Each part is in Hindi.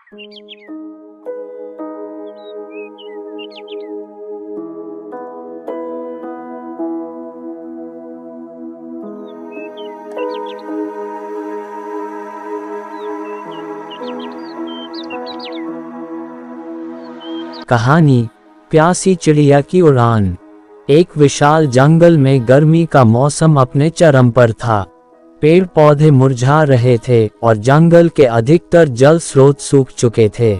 कहानी प्यासी चिड़िया की उड़ान। एक विशाल जंगल में गर्मी का मौसम अपने चरम पर था। पेड़ पौधे मुरझा रहे थे और जंगल के अधिकतर जल स्रोत सूख चुके थे।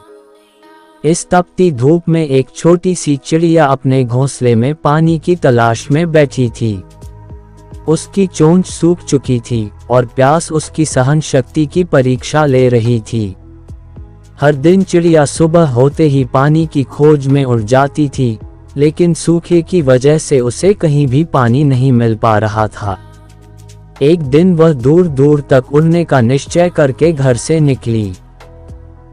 इस तपती धूप में एक छोटी सी चिड़िया अपने घोंसले में पानी की तलाश में बैठी थी। उसकी चोंच सूख चुकी थी और प्यास उसकी सहन शक्ति की परीक्षा ले रही थी। हर दिन चिड़िया सुबह होते ही पानी की खोज में उड़ जाती थी, लेकिन सूखे की वजह से उसे कहीं भी पानी नहीं मिल पा रहा था। एक दिन वह दूर दूर तक उड़ने का निश्चय करके घर से निकली।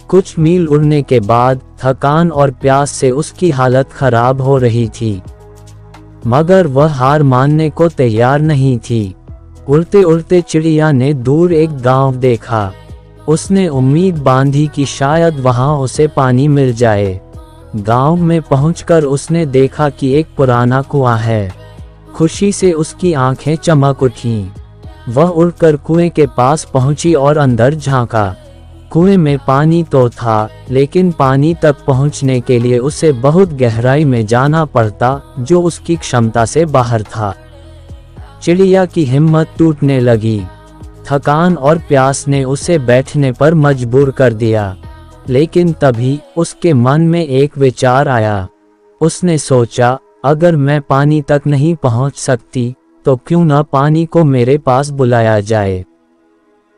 कुछ मील उड़ने के बाद थकान और प्यास से उसकी हालत खराब हो रही थी, मगर वह हार मानने को तैयार नहीं थी। उड़ते उड़ते चिड़िया ने दूर एक गांव देखा। उसने उम्मीद बांधी कि शायद वहां उसे पानी मिल जाए। गांव में पहुंचकर उसने देखा कि एक पुराना कुआं है। खुशी से उसकी आंखें चमक उठीं। वह उड़कर कुएं के पास पहुंची और अंदर झांका। कुएं में पानी तो था, लेकिन पानी तक पहुंचने के लिए उसे बहुत गहराई में जाना पड़ता, जो उसकी क्षमता से बाहर था। चिड़िया की हिम्मत टूटने लगी। थकान और प्यास ने उसे बैठने पर मजबूर कर दिया, लेकिन तभी उसके मन में एक विचार आया। उसने सोचा, अगर मैं पानी तक नहीं पहुंच सकती, तो क्यों न पानी को मेरे पास बुलाया जाए।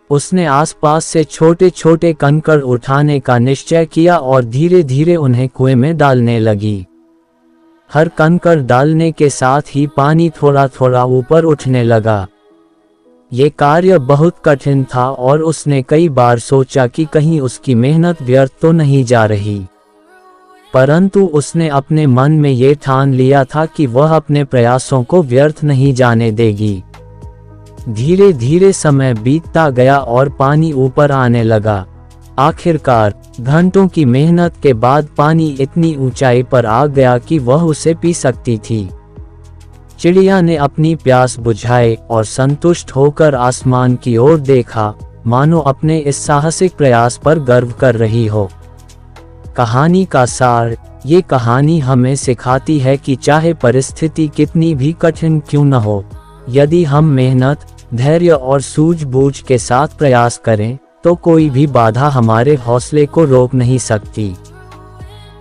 उसने आसपास से छोटे छोटे कंकड़ उठाने का निश्चय किया और धीरे धीरे उन्हें कुएं में डालने लगी। हर कंकड़ डालने के साथ ही पानी थोड़ा थोड़ा ऊपर उठने लगा। ये कार्य बहुत कठिन था और उसने कई बार सोचा कि कहीं उसकी मेहनत व्यर्थ तो नहीं जा रही। परंतु उसने अपने मन में ये ठान लिया था कि वह अपने प्रयासों को व्यर्थ नहीं जाने देगी। धीरे धीरे समय बीतता गया और पानी ऊपर आने लगा। आखिरकार घंटों की मेहनत के बाद पानी इतनी ऊंचाई पर आ गया कि वह उसे पी सकती थी। चिड़िया ने अपनी प्यास बुझाई और संतुष्ट होकर आसमान की ओर देखा, मानो अपने इस साहसिक प्रयास पर गर्व कर रही हो। कहानी का सार, ये कहानी हमें सिखाती है कि चाहे परिस्थिति कितनी भी कठिन क्यों न हो, यदि हम मेहनत, धैर्य और सूझबूझ के साथ प्रयास करें, तो कोई भी बाधा हमारे हौसले को रोक नहीं सकती।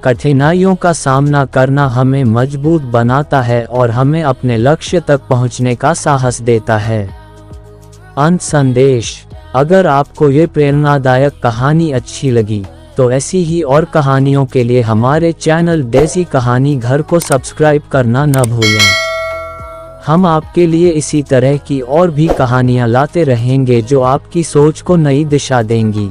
कठिनाइयों का सामना करना हमें मजबूत बनाता है और हमें अपने लक्ष्य तक पहुंचने का साहस देता है। अंत संदेश, अगर आपको ये प्रेरणादायक कहानी अच्छी लगी, तो ऐसी ही और कहानियों के लिए हमारे चैनल देसी कहानी घर को सब्सक्राइब करना न भूलें। हम आपके लिए इसी तरह की और भी कहानियां लाते रहेंगे जो आपकी सोच को नई दिशा देंगी।